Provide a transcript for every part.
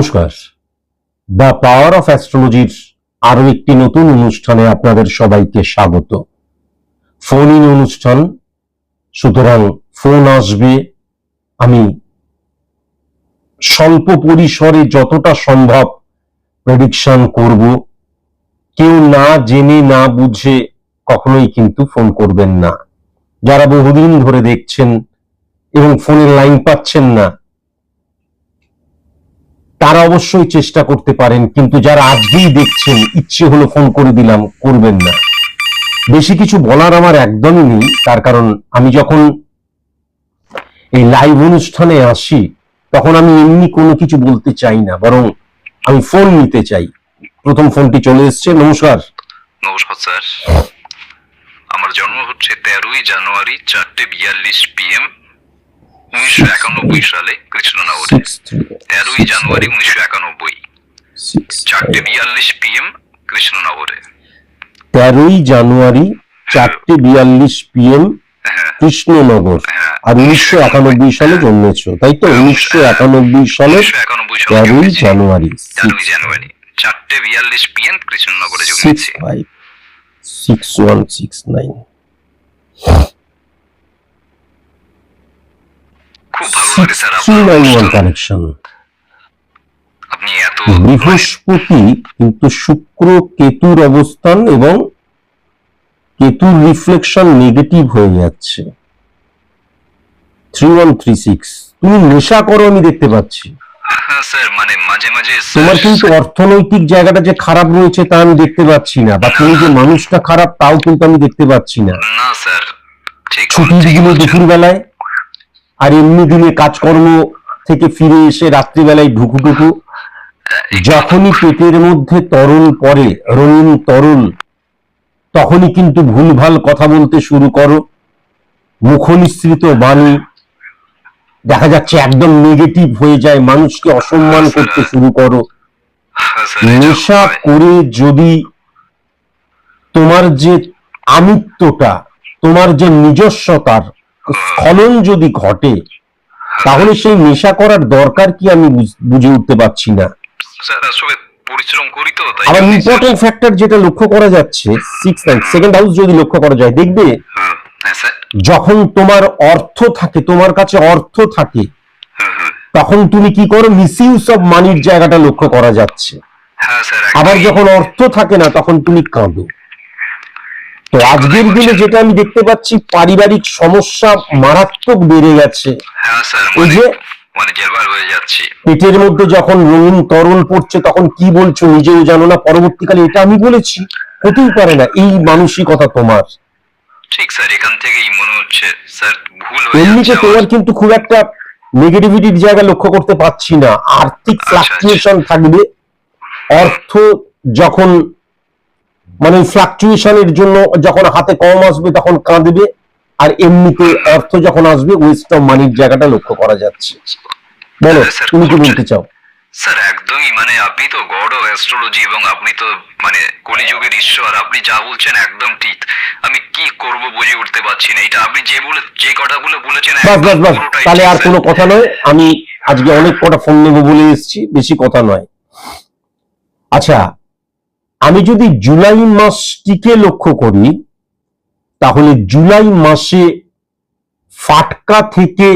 নমস্কার, the power of অ্যাস্ট্রোলজির আরো একটি নতুন অনুষ্ঠানে আপনাদের সবাইকে স্বাগত। ফোন ইন অনুষ্ঠান, সুতরাং ফোন আসবে। আমি স্বল্প পরিসরে যতটা সম্ভব প্রেডিকশন করব। কেউ না জেনে না বুঝে কখনোই কিন্তু ফোন করবেন না। যারা বহুদিন ধরে দেখছেন এবং ফোনের লাইন পাচ্ছেন না, তারা অবশ্যই চেষ্টা করতে পারেন, কিন্তু যারা আজকেই দেখছেন ইচ্ছে হলো ফোন করে দিলাম, করবেন না। বেশি কিছু বলার আমার একদমই নেই, তার কারণ আমি যখন এই লাইভ অনুষ্ঠানে আসি তখন আমি এমনি কোনো কিছু বলতে চাই না, বরং আমি ফোন নিতে চাই। প্রথম ফোনটি চলে এসছে। নমস্কার। নমস্কার স্যার, আমার জন্ম হচ্ছে 13ই জানুয়ারি 4:42 PM 1991 সালে কৃষ্ণনগরে। 13ই জানুয়ারি 1991 4:42 PM কৃষ্ণনগরে। 13ই জানুয়ারি 4:42 PM কৃষ্ণনগর। আর 1991 সালে জন্মেছ, তাই তো? 1991 সালের 13ই জানুয়ারি 4:42 PM কৃষ্ণনগরে জন্মেছি। 6169 খুব ভালো লাগে স্যার আপনার 391 কানেকশন। আপনি এত বৃহস্পতি কিন্তু শুক্র কেতুর অবস্থান এবং কেতুর রিফ্লেকশন নেগেটিভ হয়ে যাচ্ছে। 3136। তুমি নেশা করো আমি দেখতে পাচ্ছি। হ্যাঁ স্যার, মানে মাঝে মাঝে তোমার কিন্তু অর্থনৈতিক জায়গাটা যে খারাপ রয়েছে তা আমি দেখতে পাচ্ছি না, বা তুমি যে মানুষটা খারাপ তাও কিন্তু আমি দেখতে পাচ্ছি না। না স্যার, ঠিক ছুটির দিনে দুপুর বেলায় আর এমনি দিনে কাজকর্ম থেকে ফিরে এসে রাত্রিবেলায় ঢুকুটুকু, যখনই পেটের মধ্যে তরল পড়ে, রঙিন তরল, তখনই কিন্তু ভুলভাল কথা বলতে শুরু করো। মুখনিসৃত বাণী দেখা যাচ্ছে একদম নেগেটিভ হয়ে যায়, মানুষকে অসম্মান করতে শুরু করো। নেশা করে যদি তোমার যে আমিত্বটা, তোমার যে নিজস্বতার স্খলন যদি ঘটে, তাহলে সেই নেশা করার দরকার কি আমি বুঝে উঠতে পারছি না। স্যার আসলে পরিশ্রম করি তো, তাই আবার ইম্পর্টেন্ট ফ্যাক্টর যেটা লক্ষ্য করা যাচ্ছে, 6 সেকেন্ড হাউস যদি লক্ষ্য করা যায়, দেখবে যখন তোমার অর্থ থাকে, তোমার কাছে অর্থ থাকে, তখন তুমি কি করো? মিসইউজ অফ মানির জায়গাটা লক্ষ্য করা যাচ্ছে। আবার যখন অর্থ থাকে না তখন তুমি কাঁদো। তো আজকের দিনে যেটা আমি দেখতে পাচ্ছি, পারিবারিক সমস্যা মারাত্মক বেড়ে গেছে। ওই যে পেটের মধ্যে যখন রঙিন তরল পড়ছে তখন কি বলছো নিজেও জানো না, পরবর্তীকালে এটা আমি বলেছি, হতেই পারে না। এই মানসিকতা তোমার। ঠিক স্যার, এখান থেকেই মনে হচ্ছে স্যার ভুল হয়ে এমনিতে যাচ্ছে। তোমার কিন্তু খুব একটা নেগেটিভিটির জায়গা লক্ষ্য করতে পারছি না। আর্থিক ফ্লাকচুয়েশন থাকবে। অর্থ যখন মানে ফ্লাকচুয়েশনের জন্য যখন হাতে কম আসবে তখন কাঁদবে, আর এমনিতে অর্থ যখন আসবে ওয়েস্ট অফ মানির জায়গাটা লক্ষ্য করা যাচ্ছে। বলো তুমি কি বলতে চাও? স্যার একদমই, মানে আপনি তো গড অফ অ্যাস্ট্রোলজি এবং আপনি তো মানে কলিযুগের ঈশ্বর। আপনি যা বলছেন একদম ঠিক। আমি কি করব বুঝে উঠতে পারছি না। এটা আপনি যে কথাগুলো বলেছেন, বাস, তাহলে আর কোনো কথা নয়। আমি আজকে অনেক কটা ফোন নেব বলে এসেছি, বেশি কথা নয়। আচ্ছা, আমি যদি জুলাই মাসটিকে লক্ষ্য করি, তাহলে জুলাই মাসে ফাটকা থেকে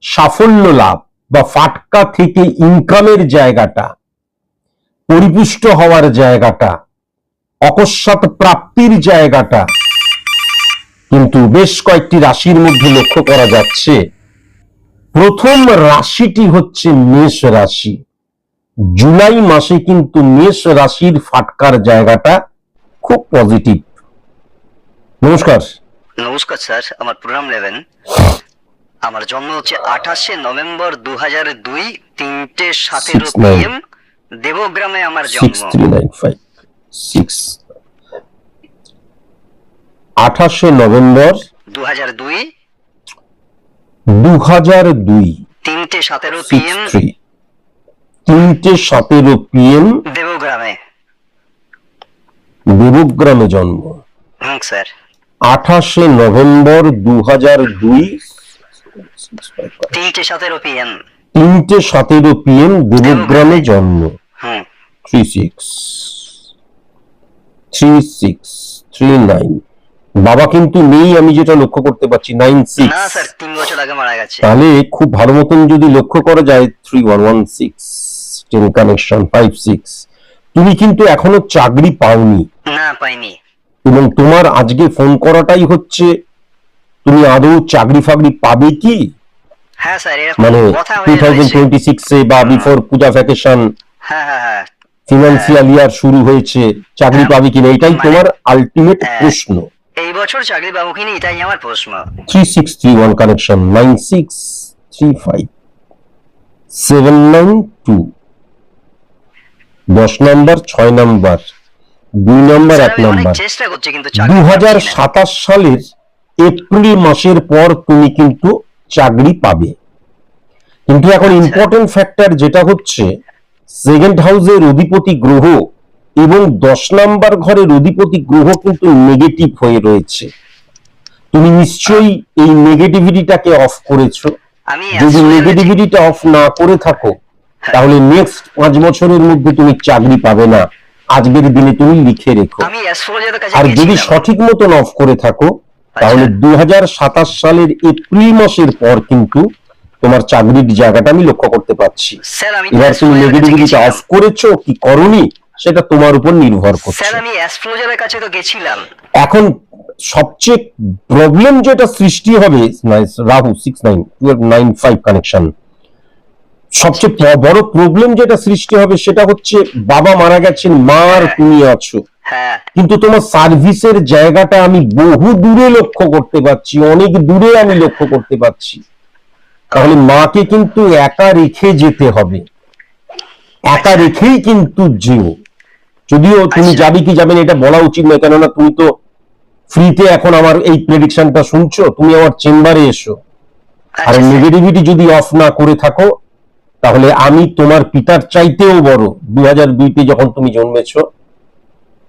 সাফল্য লাভ বা ফাটকা থেকে ইনকামের জায়গাটা, পরিপুষ্ট হওয়ার জায়গাটা, অকস্মাৎ প্রাপ্তির জায়গাটা কিন্তু বেশ কয়েকটি রাশির মধ্যে লক্ষ্য করা যাচ্ছে। প্রথম রাশিটি হচ্ছে মেষ রাশি। জুলাই মাসে কিন্তু মেষ রাশির ফাটকার জায়গাটা খুব পজিটিভ। নমস্কার। নমস্কার স্যার, আমার প্রণাম নেবেন। আমার জন্ম হচ্ছে 28শে নভেম্বর 2002 3:17 PM দেবগ্রামে আমার জন্ম। 28শে নভেম্বর 2002 3:17 PM 3:17 PM দেবগ্রামে জন্ম। স্যার 28শে নভেম্বর 2002 3:17 PM 3:17 PM দেবগ্রামে জন্ম। হুম 3639। বাবা কিন্তু নেই, আমি যেটা লক্ষ্য করতে পারছি। 96। না স্যার 3 বছর আগে মারা গেছে। তাহলে খুব ভালো মতন যদি লক্ষ্য করা যায় 3116 10 কানেকশন 56। তুমি কিন্তু এখনো চাকরি পাওনি, না পাইনি। এবং তোমার আজকে ফোন করাটাই হচ্ছে তুমি আদৌ চাকরি ফাকরি পাবে কি, হ্যাঁ স্যার এরকম মানে কথা হয়ে রয়েছে। 2026 এ বা বিফোর পূজা ভ্যাকেশন হ্যাঁ হ্যাঁ হ্যাঁ ফিনান্সিয়াল ইয়ার শুরু হয়েছে, চাকরি পাবে কিনা এটাই তোমার আলটিমেট প্রশ্ন। এই বছর চাকরি পাবো কিনা এটাই আমার প্রশ্ন। 3631 connection 9635 792 10 number 6 number 2 number sir, 1 আমি অনেক নাম্বার। চেষ্টা করছি কিন্তু চাকরি পাচ্ছি না। 2027 সালের এপ্রিল মাসের পর তুমি কিন্তু চাকরি পাবে, কিন্তু এখন আচ্ছা। ইম্পর্টেন্ট ফ্যাক্টর যেটা হচ্ছে সেকেন্ড হাউসের অধিপতি গ্রহ এবং 10 নাম্বার ঘরের অধিপতি গ্রহ কিন্তু নেগেটিভ হয়ে রয়েছে। তুমি নিশ্চয়ই এই নেগেটিভিটিটাকে অফ করেছো। আমি যদি astrologer- নেগেটিভিটিটা অফ না করে থাকো তাহলে নেক্সট 5 বছরের মধ্যে তুমি চাকরি পাবে না, আজকের দিনে তুমি লিখে রেখো। আমি অ্যাস্ট্রোলজারের কাছে আর যদি গেছিলাম। সঠিক মতন অফ করে থাকো তাহলে 2027 সালের এপ্রিল মাসের পর কিন্তু তোমার চাকরির জায়গাটা আমি লক্ষ্য করতে পারছি। স্যার আমি এবার তুমি অ্যাস্ট্রোলজারের কাছে নেগেটিভিটিটা গেছিলাম। অফ করেছো কি করনি সেটা তোমার উপর নির্ভর স্যার করছে। আমি অ্যাস্ট্রোলজারের কাছে তো গেছিলাম। এখন সবচেয়ে প্রবলেম যেটা সৃষ্টি হবে, রাহু 691295 কানেকশন, সবচেয়ে বড় প্রবলেম যেটা সৃষ্টি হবে সেটা হচ্ছে বাবা মারা গেছেন, মা আর তুমি আছো, হ্যাঁ কিন্তু তোমার সার্ভিসের জায়গাটা আমি বহু দূরে লক্ষ্য করতে পারছি, অনেক দূরে আমি লক্ষ্য করতে পারছি। তাহলে মাকে কিন্তু একা রেখে যেতে হবে, একা রেখেই কিন্তু যেও। যদিও তুমি আচ্ছা। যাবে কি যাবে না এটা বলা উচিত নয়, কেননা তুমি তো ফ্রিতে এখন আমার এই প্রেডিকশনটা শুনছো, তুমি আমার চেম্বারে এসো। আর আচ্ছা স্যার। নেগেটিভিটি যদি অফ না করে থাকো তাহলে আমি তোমার পিতার চাইতেও বড়, 2002-তে যখন তুমি জন্মেছো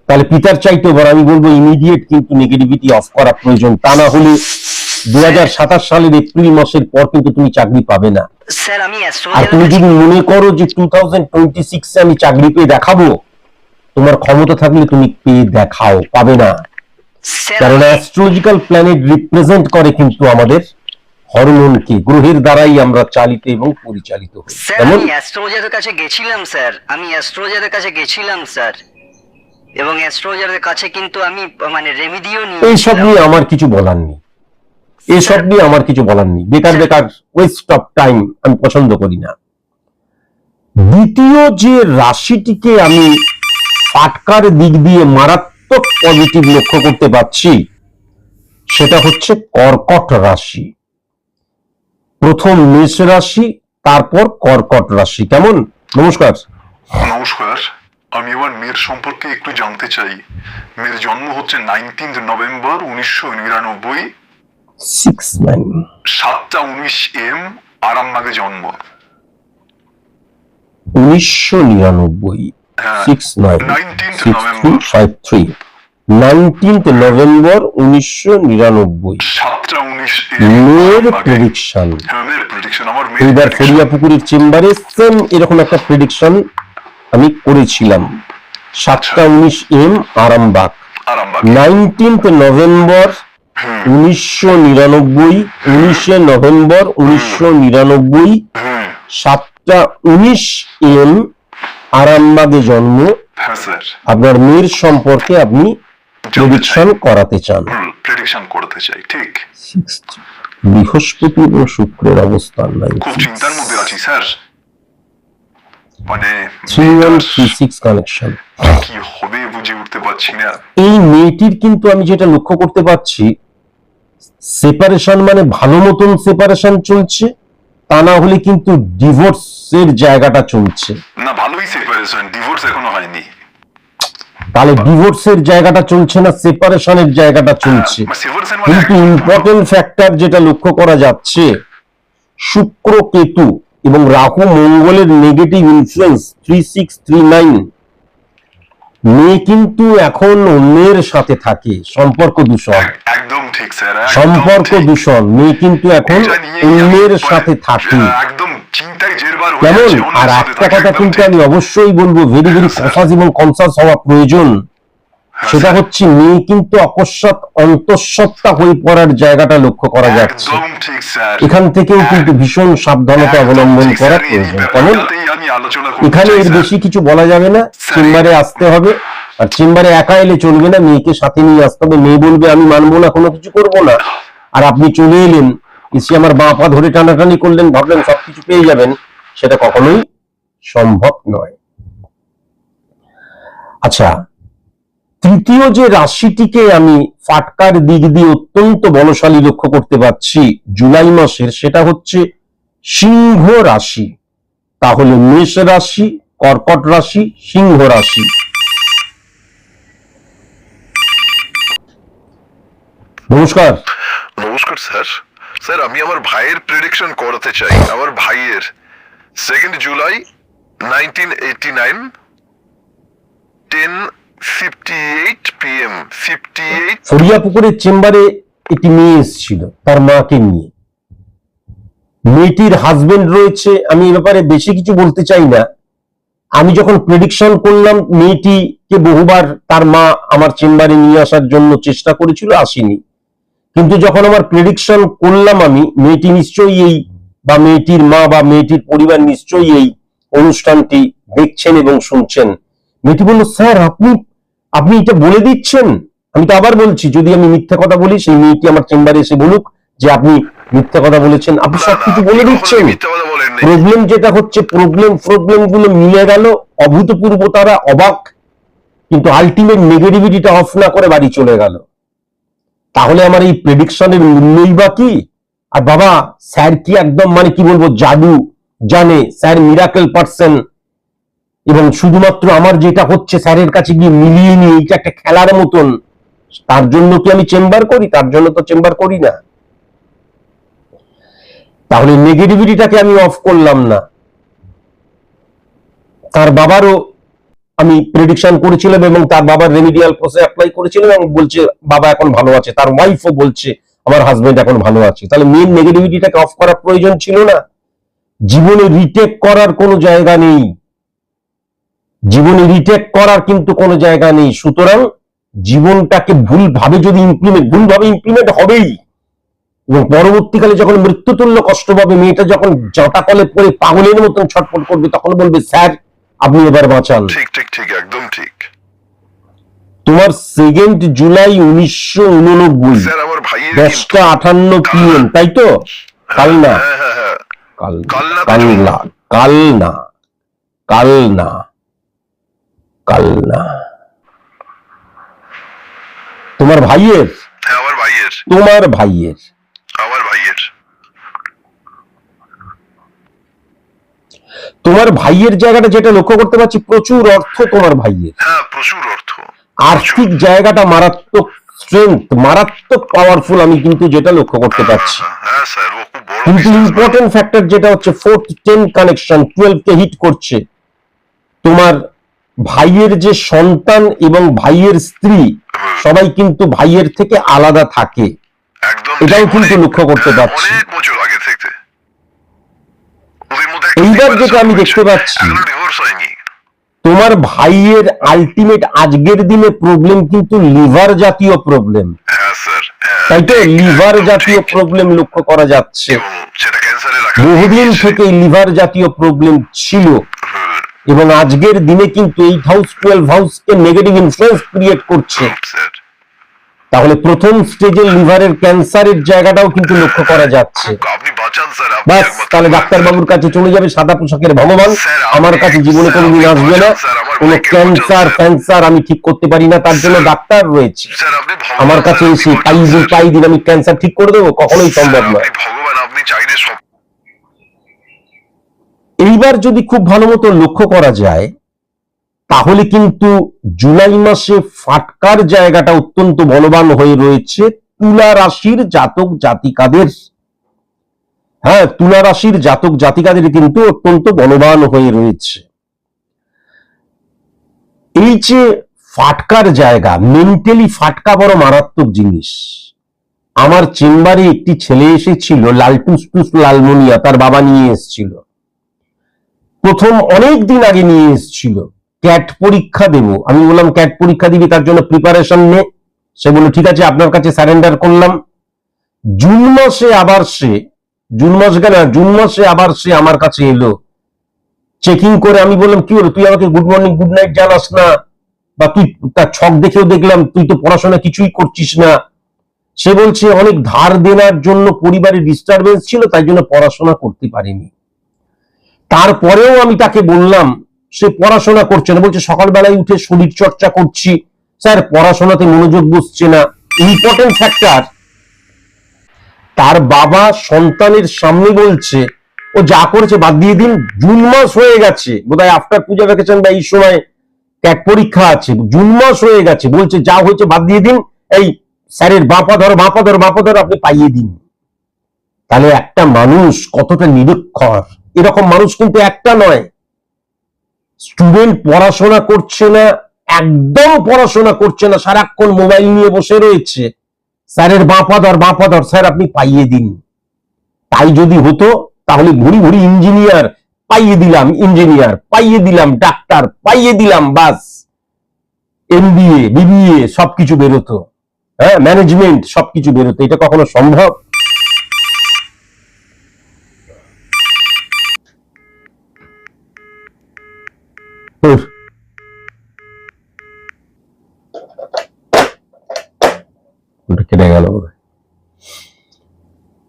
তাহলে পিতার চাইতেও বড়, আমি বলবো ইমিডিয়েট কিন্তু নেগেটিভিটি অফ করা প্রয়োজন, তা না হলে 2027 সালের এপ্রিল মাসের পর কিন্তু তুমি চাকরি পাবে না। স্যার আমি আর অ্যাস্ট্রোলজারের তুমি কাছে যদি মনে করো যে 2026-এ আমি চাকরি পেয়ে দেখাবো, তোমার ক্ষমতা থাকলে তুমি পেয়ে দেখাও, পাবে না। স্যার কারণ আমি- অ্যাস্ট্রোলজিক্যাল প্ল্যানেট রিপ্রেজেন্ট করে কিন্তু আমাদের হরমোনকে, গ্রহের দ্বারাই আমরা চালিত এবং পরিচালিত হই। স্যার যেমন আমি অ্যাস্ট্রোলজারের কাছে গেছিলাম স্যার, আমি অ্যাস্ট্রোলজারের কাছে গেছিলাম স্যার, এবং অ্যাস্ট্রোলজারের কাছে কিন্তু আমি মানে রেমিডিও এইসব নিয়ে আমার কিছু বলার নেই, এসব নিয়ে আমার কিছু বলার নেই, বেকার বেকার ওয়েস্ট অফ টাইম আমি পছন্দ করি না। দ্বিতীয় যে রাশিটিকে আমি ফাটকার দিক দিয়ে মারাত্মক পজিটিভ লক্ষ্য করতে পারছি সেটা হচ্ছে কর্কট রাশি। প্রথম মেষ রাশি, তারপর কর্কট রাশি। কেমন? নমস্কার। নমস্কার, আমি এবার মেয়ের সম্পর্কে একটু জানতে চাই। মেয়ের জন্ম হচ্ছে 19 নভেম্বর 1999, 69 7:19 AM, আরামবাগে জন্ম। 1999 হ্যাঁ, 69 19th 6353 19th নভেম্বর 1999 7:19 মেয়ের AM, প্রেডিকশন। হ্যাঁ, মেয়ের প্রেডিকশন, আমার এইবার মেয়ের ফরিয়াপুকুরের চেম্বারে সেম এরকম একটা প্রেডিকশন আমি করেছিলাম। 7:19 AM Arambagh, Arambagh. 19th November 1999, 19 November 1999, হ্যাঁ 7:19 AM আরামবাগে জন্ম। হ্যাঁ স্যার, আপনার মেয়ের সম্পর্কে আপনি প্রেডিকশন করাতে চান। প্রেডিকশন করতে চাই। ঠিক, বৃহস্পতি এবং শুক্রের অবস্থান নাই। খুব চিন্তার মধ্যে আছি স্যার, মানে 3136 কানেকশন। কি হবে বুঝে উঠতে পারছি না। এই মেয়েটির কিন্তু আমি যেটা লক্ষ্য করতে পারছি, সেপারেশন মানে ভালো মতন সেপারেশন চলছে, তা না হলে কিন্তু ডিভোর্সের জায়গাটা চলছে। না, ভালোই সেপারেশন, ডিভোর্স এখনো হয়নি। তাহলে ডিভোর্সের জায়গাটা চলছে না, সেপারেশনের জায়গাটা চলছে। সেপারেশন মানে কিন্তু ইম্পর্টেন্ট ফ্যাক্টর যেটা লক্ষ্য করা যাচ্ছে, শুক্র কেতু এবং রাহু মঙ্গলের নেগেটিভ ইনফ্লুয়েন্স 3639, মেয়ে কিন্তু এখন অন্যের সাথে থাকে, সম্পর্ক দূষণ, একদম ঠিক স্যার, সম্পর্ক দূষণ, মেয়ে কিন্তু এখন অন্যের সাথে থাকে। একদম চিন্তায় জেরবার হয়ে কেমন? যাচ্ছি, আর অন্যের সাথে একটা থাকে, কথা একদম কিন্তু ঠিক। আমি অবশ্যই বলবো, ভেরি ভেরি কনসাস এবং কনসাস হওয়া প্রয়োজন। সেটা স্যার। হচ্ছে মেয়ে কিন্তু অকস্মাৎ অন্তঃসত্ত্বা হয়ে পড়ার জায়গাটা লক্ষ্য করা যাচ্ছে। একদম ঠিক স্যার। এখান থেকেও কিন্তু ভীষণ সাবধানতা একদম অবলম্বন ঠিক, করা স্যার। এই প্রয়োজন। কেমন? ব্যাপারটাতেই আমি আলোচনা করতে এখানে চাই, এর স্যার। বেশি কিছু বলা যাবে না, স্যার, চেম্বারে আসতে হবে। আর চেম্বারে একা এলে চলবে না, মেয়েকে সাথে নিয়ে আসতে হবে। মেয়ে বলবে আমি মানবো না, কোনো কিছু করবো না। আর আপনি চলে এলেন, এসে আমার বাঁ পা ধরে টানাটানি করলেন, ভাবলেন সবকিছু পেয়ে যাবেন, সেটা কখনোই সম্ভব নয়। আচ্ছা, তৃতীয় যে রাশিটিকে আমি ফাটকার দিক দিয়ে অত্যন্ত বলশালী লক্ষ্য করতে পারছি জুলাই মাসের, সেটা হচ্ছে সিংহ রাশি। তাহলে মেষ রাশি, কর্কট রাশি, সিংহ রাশি। নমস্কার। নমস্কার স্যার। স্যার আমি আমার ভাইয়ের প্রেডিকশন করাতে চাই। আমার ভাইয়ের 2 জুলাই 1989 10:58 PM 58 ফরিয়াপুকুরের চেম্বারে একটি মেয়ে এসেছিল তার মাকে নিয়ে। মেয়েটির হাজবেন্ড রয়েছে। আমি এ ব্যাপারে বেশি কিছু বলতে চাই না। আমি যখন প্রেডিকশন করলাম, মেয়েটিকে বহুবার তার মা আমার চেম্বারে নিয়ে আসার জন্য চেষ্টা করেছিল, আসেনি। কিন্তু যখন আমার প্রেডিকশন করলাম আমি, মেয়েটি নিশ্চয়ই এই, বা মেয়েটির মা বা মেয়েটির পরিবার নিশ্চয়ই এই অনুষ্ঠানটি দেখছেন এবং শুনছেন। মেয়েটি বলল, স্যার আপনি এটা বলে দিচ্ছেন। আমি তো আবার বলছি, যদি আমি মিথ্যা কথা বলি, সেই মেয়েটি আমার চেম্বারে এসে বলুক যে আপনি মিথ্যা কথা বলেছেন। আপনি সবকিছু বলে দিচ্ছেন। মিথ্যা কথা বলেননি। প্রবলেম যেটা হচ্ছে, প্রবলেম গুলো মিলে গেল, অভূতপূর্ব, তারা অবাক, কিন্তু আলটিমেট নেগেটিভিটিটা অফ না করে বাড়ি চলে গেল। তাহলে আমার এই প্রেডিকশনের মূল্যই বা কি? আর বাবা, স্যার কি একদম মানে কি বলবো, জাদু জানে, স্যার মিরাকেল পারসন। এবং শুধুমাত্র আমার যেটা হচ্ছে স্যারের কাছে গিয়ে মিলিয়ে নিয়ে এটা একটা খেলার মতন, তার জন্য কি আমি চেম্বার করি? তার জন্য তো চেম্বার করি না। তাহলে নেগেটিভিটিটাকে আমি অফ করলাম না। তার বাবারও আমি প্রেডিকশন করেছিলাম এবং তার বাবার রেমিডিয়াল প্রসেস অ্যাপ্লাই করেছিলাম এবং বলছে বাবা এখন ভালো আছে। তার ওয়াইফও বলছে আমার হাজবেন্ড এখন ভালো আছে। তাহলে মেন নেগেটিভিটিটাকে অফ করার প্রয়োজন ছিল না। জীবনে রিটেক করার কোনো জায়গা নেই। জীবনে রিটেক করার কিন্তু কোনো জায়গা নেই। সুতরাং জীবনটাকে ভুলভাবে ইমপ্লিমেন্ট হবেই। এবং পরবর্তীকালে যখন মৃত্যুতুল্য কষ্ট পাবে, মেয়েটা যখন জাঁতা কলে পড়ে পাগলের মতন ছটফট করবে, তখন বলবে স্যার আপনি এবার বাঁচান। ঠিক ঠিক ঠিক, একদম ঠিক। তোমার 2 জুলাই 1989, স্যার আমার ভাইয়ের 10:58 PM, তাই তো? কাল না, হ্যাঁ হ্যাঁ হ্যাঁ। কাল কাল না তো কাল জন্ম। না, কাল না, কাল না, কাল না। তোমার ভাইয়ের, হ্যাঁ আমার ভাইয়ের। তোমার ভাইয়ের আমার ভাইয়ের। তোমার ভাইয়ের জায়গাটা যেটা লক্ষ্য করতে পারছি, প্রচুর অর্থ তোমার ভাইয়ের। হ্যাঁ প্রচুর অর্থ। আর্থিক জায়গাটা মারাত্মক স্ট্রেংথ, মারাত্মক পাওয়ারফুল, আমি কিন্তু যেটা লক্ষ্য করতে পারছি। হ্যাঁ স্যার ও খুব বড় কিন্তু businessman। ইম্পর্টেন্ট ফ্যাক্টর যেটা হচ্ছে 4th 10 কানেকশন, 12 কে হিট করছে। তোমার ভাইয়ের যে সন্তান এবং ভাইয়ের স্ত্রী সবাই কিন্তু ভাইয়ের থেকে আলাদা থাকে, একদম এটাও ঠিক। কিন্তু অনেক- লক্ষ্য করতে হ্যাঁ, পারছি। অনেক বছর আগে থেকে ওদের মধ্যে একটা এইবার separation যেটা আমি হয়েছে। দেখতে পাচ্ছি, এখনো ডিভোর্স হয়নি। তোমার ভাইয়ের আলটিমেট আজকের দিনে প্রবলেম কিন্তু লিভার জাতীয় প্রবলেম, হ্যাঁ স্যার হ্যাঁ। তাই তো? ঠিক, লিভার একদম জাতীয় ঠিক। প্রবলেম লক্ষ্য করা যাচ্ছে। এবং সেটা ক্যান্সারের বহুদিন থেকে লিভার জাতীয় প্রবলেম ছিল এবং আজকের দিনে কিন্তু 8 হাউস 12 হাউসকে নেগেটিভ ইনফ্লুয়েন্স ক্রিয়েট করছে। স্যার তাহলে প্রথম স্টেজে লিভারের ক্যান্সারের জায়গাটাও কিন্তু লক্ষ্য করা যাচ্ছে। আপনি বাঁচান স্যার। আপনি বাস, একমাত্র তাহলে বাঁচান। ডাক্তারবাবুর কাছে চলে যাবে সাদা পোশাকের ভগবান। স্যার, আমার কাছে জীবনে স্যার, কোনোদিন আপনি আসবে না। বাঁচান, স্যার, আমার কোনো ভাইকে ক্যান্সার বাঁচান, ফ্যান্সার আমি ঠিক করতে পারি না, তার জন্য স্যার। ডাক্তার রয়েছে। স্যার আপনি ভগবান, আমার কাছে স্যার, এসে আপনি বাঁচান, স্যার। পাই দিন আমি ক্যান্সার ঠিক করে দেবো? কখনোই সম্ভব স্যার, নয়। আপনি ভগবান, আপনি চাইলে সব। এইবার যদি খুব ভালো মতো লক্ষ্য করা যায়, তাহলে কিন্তু জুলাই মাসে ফাটকার জায়গাটা অত্যন্ত বলবান হয়ে রয়েছে তুলা রাশির জাতক জাতিকাদের। হ্যাঁ, তুলা রাশির জাতক জাতিকাদের কিন্তু অত্যন্ত বলবান হয়ে রয়েছে। এই যে ফাটকার জায়গা, মেন্টালি ফাটকা বড় মারাত্মক জিনিস। আমার চেম্বারে একটি ছেলে এসেছিল, লালটুস লালমনিয়া, তার বাবা নিয়ে এসেছিল। প্রথম অনেক দিন আগে নিয়ে এসেছিল, ক্যাট পরীক্ষা দেব। আমি বললাম ক্যাট পরীক্ষা দিবি, তার জন্য প্রিপারেশন নে। সে বলল ঠিক আছে, আপনার কাছে সারেন্ডার করলাম। জুন মাসে আবার সে আমার কাছে এলো চেকিং করে। আমি বললাম কি হলো, তুই আমাকে গুড মর্নিং গুড নাইট জানাস না, বা তুই তার ছক দেখেও দেখলাম তুই তো পড়াশোনা কিছুই করছিস না। সে বলছে অনেক ধার দেনার জন্য পরিবারের ডিস্টারবেন্স ছিল, তাই জন্য পড়াশোনা করতে পারিনি। তারপরেও আমি তাকে বললাম, সে পড়াশোনা করছে না, বলছে সকালবেলায় উঠে শরীর চর্চা করছি স্যার, পড়াশোনাতে মনোযোগ বসছে না। ইম্পর্টেন্ট ফ্যাক্টর, তার বাবা সন্তানের সামনে বলছে ও যা করেছে বাদ দিয়ে দিন, জুন মাস হয়ে গেছে, বোধহয় আফটার পূজা ভ্যাকেশন বা এই সময় ক্যাট পরীক্ষা আছে, জুন মাস হয়ে গেছে, বলছে যা হয়েছে বাদ দিয়ে দিন, এই স্যারের বাপা ধর আপনি পাইয়ে দিন। তাহলে একটা মানুষ কতটা নিরক্ষর, এরকম মানুষ কিন্তু একটা নয়। স্টুডেন্ট পড়াশোনা করছে না, একদম পড়াশোনা করছে না, সারাক্ষণ মোবাইল নিয়ে বসে রয়েছে, স্যারের বাপা ধর স্যার আপনি পাইয়ে দিন। তাই যদি হতো তাহলে ঘুরি ঘুরি ইঞ্জিনিয়ার পাইয়ে দিলাম, ডাক্তার পাইয়ে দিলাম, বাস MBA BBA সবকিছু বেরোতো, হ্যাঁ ম্যানেজমেন্ট সবকিছু বেরোতো। এটা কখনো সম্ভব? কেটে গেল।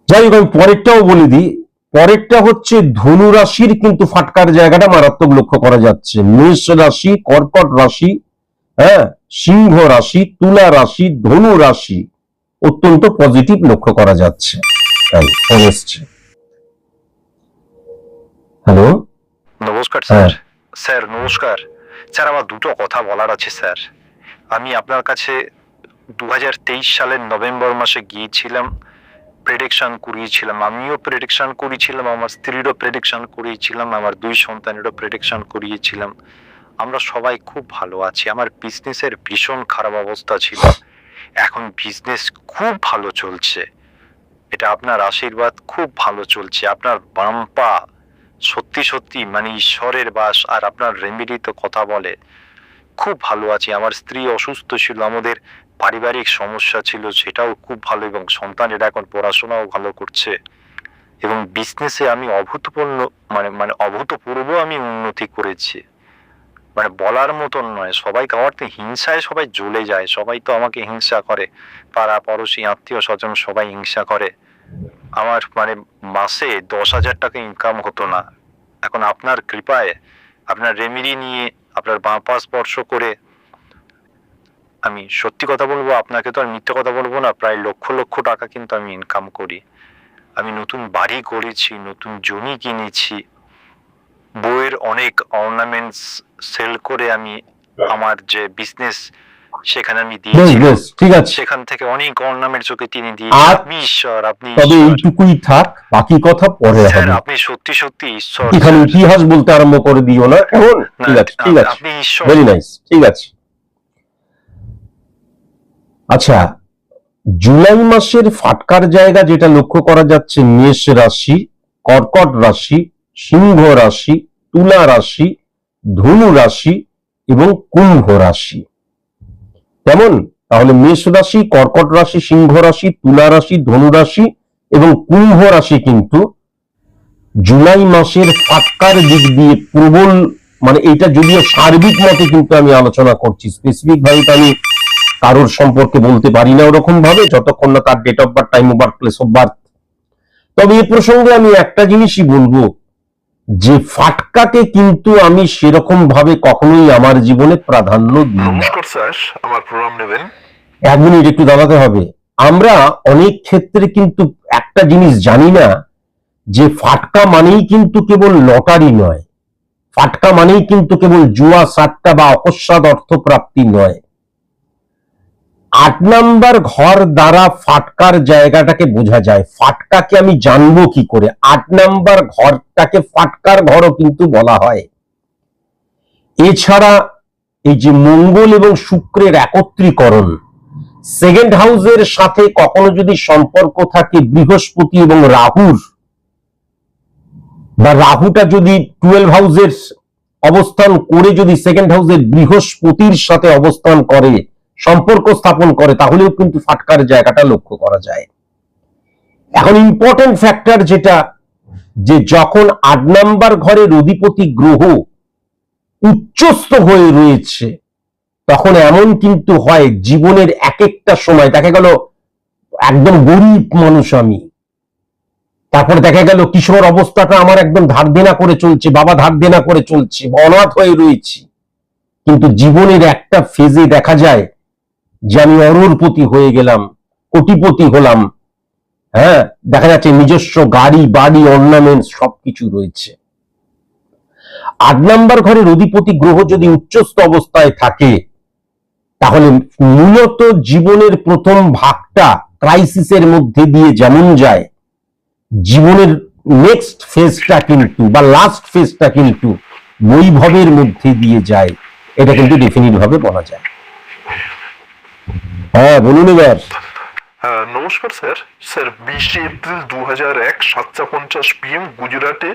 যাই হোক, আমি পরেরটাও বলে দিই। পরেরটা হচ্ছে ধনু রাশির কিন্তু ফাটকার জায়গাটা মারাত্মক লক্ষ্য করা যাচ্ছে। মেষ রাশি, কর্কট রাশি, হ্যাঁ সিংহ রাশি, তুলা রাশি, ধনু রাশি অত্যন্ত পজিটিভ লক্ষ্য করা যাচ্ছে। তাই ফোন এসছে। হ্যালো, নমস্কার স্যার। স্যার নমস্কার স্যার, আমার দুটো কথা বলার আছে স্যার। আমি আপনার কাছে 2023 সালের নভেম্বর মাসে গিয়েছিলাম, প্রেডিকশন করিয়েছিলাম। আমিও প্রেডিকশন করিয়েছিলাম, আমার স্ত্রীরও প্রেডিকশন করিয়েছিলাম, আমার 2 সন্তানেরও প্রেডিকশন করিয়েছিলাম। আমরা সবাই খুব ভালো আছি। আমার বিজনেসের ভীষণ খারাপ অবস্থা ছিল, এখন বিজনেস খুব ভালো চলছে। এটা আপনার আশীর্বাদ, খুব ভালো চলছে। আপনার বাম পা সত্যি সত্যি মানে ঈশ্বরের বাস, আর আপনার রেমেডি তো কথা বলে। খুব ভালো আছি। আমার স্ত্রী অসুস্থ ছিল, আমাদের পারিবারিক সমস্যা ছিল, সেটাও খুব ভালো, এবং সন্তানেরা এখন পড়াশোনাও ভালো করছে, এবং বিজনেসে আমি অভূতপূর্ব আমি উন্নতি করেছি, মানে বলার মতন নয়। সবাই আমার তো হিংসায় সবাই জ্বলে যায়, সবাই তো আমাকে হিংসা করে, পাড়া পড়োশি আত্মীয় স্বজন সবাই হিংসা করে। আমার মাসে 10,000 টাকা ইনকাম হতো না, এখন আপনার কৃপায়, আপনার রেমেডি নিয়ে, আপনার বাঁ পা স্পর্শ করে, আমি সত্যি কথা বলবো, আপনাকে তো আর মিথ্যে কথা বলবো না, প্রায় লক্ষ লক্ষ টাকা কিন্তু আমি ইনকাম করি। আমি নতুন বাড়ি করেছি, নতুন জমি কিনেছি, বইয়ের অনেক অর্নামেন্টস সেল করে আমি আমার যে বিজনেস সেখানে আমি দিয়েছি, ঠিক আছে, সেখান থেকে অনেক অর্নামেন্টস ওকে তিনি দিয়ে। আপনি ঈশ্বর, আপনি তবে এইটুকুই থাক, বাকি কথা পরে হবে। আপনি সত্যি সত্যি ঈশ্বর। এখানে ইতিহাস বলতে আরম্ভ করে দিও না এখন। ঠিক আছে, আপনি ঈশ্বর। ভেরি নাইস, ঠিক আছে। আচ্ছা, জুলাই মাসের ফাটকার জায়গা যেটা লক্ষ্য করা যাচ্ছে, মেষ রাশি, কর্কট রাশি, সিংহ রাশি, তুলা রাশি, ধনু রাশি এবং কুম্ভ রাশি। কেমন? তাহলে মেষ রাশি, কর্কট রাশি, সিংহ রাশি, তুলা রাশি, ধনু রাশি এবং কুম্ভ রাশি কিন্তু জুলাই মাসের ফাটকার দিক দিয়ে প্রবল, মানে এটা যদিও সার্বিক মতে কিন্তু আমি আলোচনা করছি, স্পেসিফিক ভাবে আমি কারোর সম্পর্কে বলতে পারি না ওরকম ভাবে, যতক্ষণ না তার date of birth, time of birth, place of birth. তবে এই প্রসঙ্গে আমি একটা জিনিসই বলবো, যে ফাটকাকে কিন্তু আমি সেরকম ভাবে কখনোই আমার জীবনে প্রাধান্য দিই না। নমস্কার স্যার, আমার প্রণাম নেবেন। 1 মিনিট একটু দাঁড়াতে হবে। আমরা অনেক ক্ষেত্রে কিন্তু একটা জিনিস জানি না, যে ফাটকা মানেই কিন্তু কেবল লটারি নয়, ফাটকা মানেই কিন্তু কেবল জুয়া সাট্টা বা অকস্মাৎ অর্থপ্রাপ্তি নয়। 8 নাম্বার ঘর দ্বারা ফাটকার জায়গাটাকে বোঝা যায়। ফাটকাকে আমি জানবো কি করে? 8 নাম্বার ঘরটাকে ফাটকার ঘরও কিন্তু বলা হয়। এছাড়া এই যে মঙ্গল এবং শুক্রের একত্রীকরণ, সেকেন্ড হাউসের সাথে কখনো যদি সম্পর্ক থাকে বৃহস্পতি এবং রাহুর, বা রাহুটা যদি 12 হাউসের অবস্থান করে যদি সেকেন্ড হাউসের বৃহস্পতির সাথে অবস্থান করে, সম্পর্ক স্থাপন করে, তাহলেও কিন্তু ফাটকার জায়গাটা লক্ষ্য করা যায়। এখন ইম্পর্টেন্ট ফ্যাক্টর যেটা, যে যখন 8 নাম্বার ঘরের অধিপতি গ্রহ উচ্চস্থ হয়ে রয়েছে, তখন এমন কিন্তু হয় জীবনের এক একটা সময় দেখা গেল একদম গরিব মানুষ আমি, তারপরে দেখা গেল কিশোর অবস্থাটা আমার একদম ধার দেনা করে চলছে, বাবা ধার দেনা করে চলছে, অনাথ হয়ে রয়েছি, কিন্তু জীবনের একটা ফেজে দেখা যায় যে আমি অরোরপতি হয়ে গেলাম, কোটিপতি হলাম। হ্যাঁ, দেখা যাচ্ছে নিজস্ব গাড়ি বাড়ি অর্নামেন্টস সবকিছু রয়েছে। 8 নাম্বার ঘরের অধিপতি গ্রহ যদি উচ্চস্থ অবস্থায় থাকে, তাহলে মূলত জীবনের প্রথম ভাগটা ক্রাইসিসের মধ্যে দিয়ে যেমন যায়, জীবনের নেক্সট ফেজটা কিন্তু বা লাস্ট ফেজটা কিন্তু বৈভবের মধ্যে দিয়ে যায়। এটা কিন্তু ডেফিনিট ভাবে বলা যায়। হ্যাঁ বলুন এবার। হ্যাঁ নমস্কার স্যার। স্যার 20 এপ্রিল 2001 7:50 PM গুজরাটে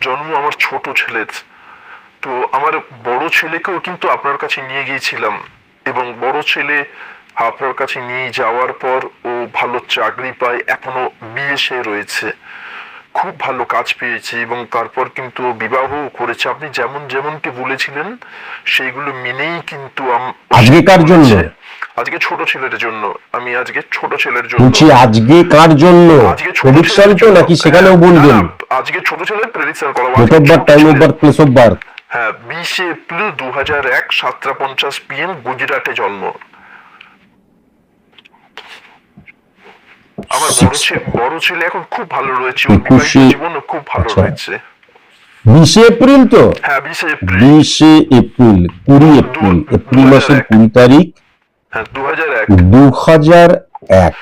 জন্ম আমার ছোট ছেলের। তো আমার বড় ছেলেকেও কিন্তু আপনার কাছে নিয়ে গিয়েছিলাম, এবং বড় ছেলে আপনার কাছে নিয়ে যাওয়ার পর ও ভালো চাকরি পায়, এখনো বিএসএ রয়েছে, খুব ভালো কাজ পেয়েছে, এবং তারপর কিন্তু বিবাহ করেছে। আপনি যেমন যেমনটি বলেছিলেন সেইগুলো মেনেই কিন্তু আজকে কার জন্য? আজকে ছোট ছেলের জন্য। আমি আজকে ছোট ছেলের জন্য বলছি, আজকে কার জন্য? প্রেডিকশন তো নাকি সেখানেও বলবেন? আজকে ছোট ছেলের প্রেডিকশন করা। Date of birth, time of birth, place of birth. হ্যাঁ 20 এপ্রিল 2001 7:50 PM গুজরাটে জন্ম। আমার বড় ছেলে এখন খুব ভালো রয়েছে, ওর বিবাহিত জীবনও খুব ভালো রয়েছে। 20 এপ্রিল তো? হ্যাঁ 20 এপ্রিল। 20 এপ্রিল, 20 এপ্রিল, এপ্রিল মাসের 20 তারিখ, হ্যাঁ 2001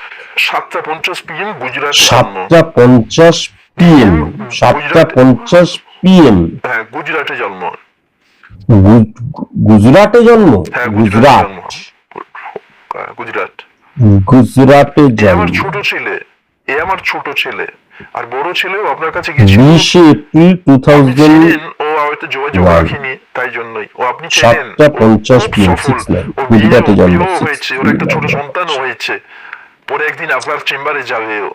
7:50 PM গুজরাটে জন্ম। 7:50 PM, 7:50 PM। হ্যাঁ গুজরাটে জন্ম। গুজরাটে জন্ম? হ্যাঁ গুজরাট, গুজরাট। গুজরাটে আমার জন্ম। ছোট ছেলে, আমার ছোট ছেলে। আর বড় ছেলেও আপনার কাছে গেছিল 20 এপ্রিল 2000। ও হয়তো যোগাযোগ রাখিনি, তাই জন্যই। ও আপনি ছিলেন 7:50 PM, 6/9 গুজরাটে জন্ম। হয়েছে, ওর একটা ছোট সন্তানও হয়েছে, পরে একদিন আপনার চেম্বারে যাবে ও।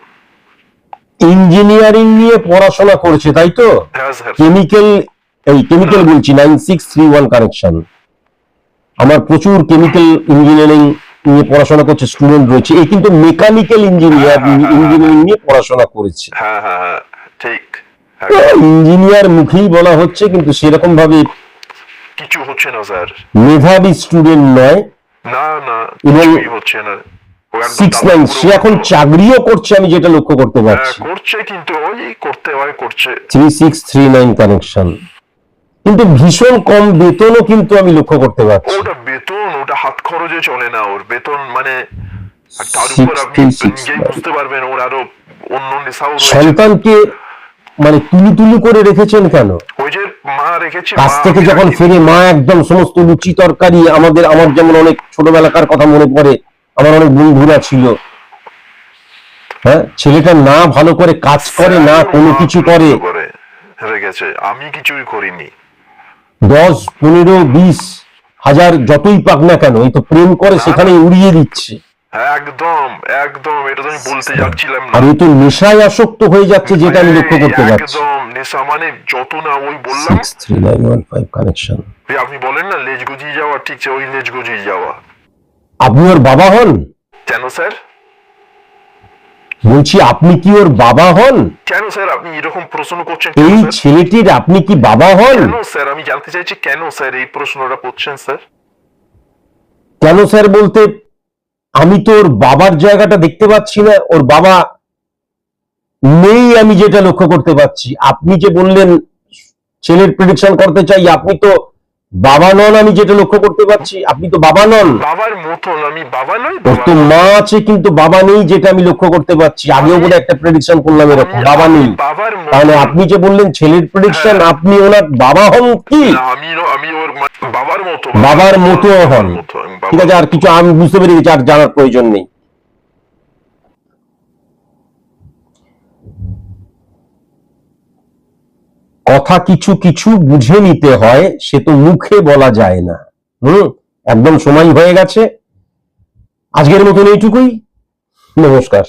ইঞ্জিনিয়ারিং নিয়ে পড়াশোনা করছে তাই তো? হ্যাঁ স্যার। কেমিক্যাল বলছি, 9631 কানেকশন। আমার প্রচুর কেমিক্যাল ইঞ্জিনিয়ারিং নিয়ে পড়াশোনা করছে স্টুডেন্ট রয়েছে। এই কিন্তু মেকানিক্যাল ইঞ্জিনিয়ারিং নিয়ে পড়াশোনা করেছে। হ্যাঁ হ্যাঁ হ্যাঁ ঠিক। ইঞ্জিনিয়ার মুখেই বলা হচ্ছে, কিন্তু সেরকম ভাবে কিছু হচ্ছে না স্যার। মেধাবী স্টুডেন্ট নয়। না না, এবং কিছুই হচ্ছে না। 6/9 সে এখন চাকরিও করছে, আমি যেটা লক্ষ্য করতে পারছি। করছে, কিন্তু ওই করতে হয় করছে। 3639 কানেকশন, কিন্তু ভীষণ কম বেতনও কিন্তু আমি লক্ষ্য করতে পারছি। ওটা বেতন, ওটা হাত খরচে চলে না ওর বেতন, মানে তার উপর আপনি নিজেই বুঝতে পারবেন ওর আরো অন্য নেশাও রয়েছে। সন্তানকে মানে তুলি করে রেখেছেন কেন? ওই যে মা রেখেছে, কাজ থেকে যখন ফিরে মা একদম সমস্ত লুচি তরকারি, আমার যেমন অনেক ছোটবেলাকার কথা মনে পড়ে, আমার অনেক বন্ধুরা ছিল। হ্যাঁ, ছেলেটা না ভালো করে কাজ করে, না কোনো কিছু করে, রেখেছে। আমি কিছুই করিনি। 10, 15, 20 হাজার যতই পাক না কেন, এই তো প্রেম করে সেখানে উড়িয়ে দিচ্ছে। একদম একদম, এটা তো আমি বলতে যাচ্ছিলাম না। আর এই তো নেশায় আসক্ত হয়ে যাচ্ছে, যেটা আমি লক্ষ্য করতে পারছি। একদম নেশা, মানে যত না ওই বললাম 63915 কানেকশন। আপনি বলেন না লেজ গুজিয়ে যাওয়া, ঠিক আছে ওই লেজ গুজিয়ে যাওয়া। আপনি ওর বাবা হন? কেন স্যার? বলছি আপনি কি ওর বাবা হন? কেন স্যার আপনি এরকম প্রশ্ন করছেন? এই ছেলেটির আপনি কি বাবা হন? কেন স্যার, আমি জানতে চাইছি কেন স্যার এই প্রশ্নটা করছেন স্যার? কেন স্যার বলতে, আমি তো ওর বাবার জায়গাটা দেখতে পাচ্ছি না, ওর বাবা নেই আমি যেটা লক্ষ্য করতে পারছি। আপনি যে বললেন ছেলের প্রেডিকশন করতে চাই, আপনি তো বাবা নন আমি যেটা লক্ষ্য করতে পারছি। আপনি তো বাবা নন। বাবার মতন আমি বাবা নই। ওর তো মা আছে কিন্তু বাবা নেই, যেটা আমি লক্ষ্য করতে পারছি। আগেও বোধ একটা প্রেডিকশন করলাম এরকম, বাবা নেই। তাহলে আপনি যে বললেন ছেলের প্রেডিকশন, আপনি ওনার বাবা হন কি? আমি ওর বাবার মতো, বাবার মতো হন। ঠিক আছে, আর কিছু আমি বুঝতে পেরে গেছি, আর জানার প্রয়োজন নেই। কথা কিছু কিছু বুঝে নিতে হয়, সে তো মুখে বলা যায় না। একদম সময় হয়ে গেছে, আজকের মতন এইটুকুই। নমস্কার।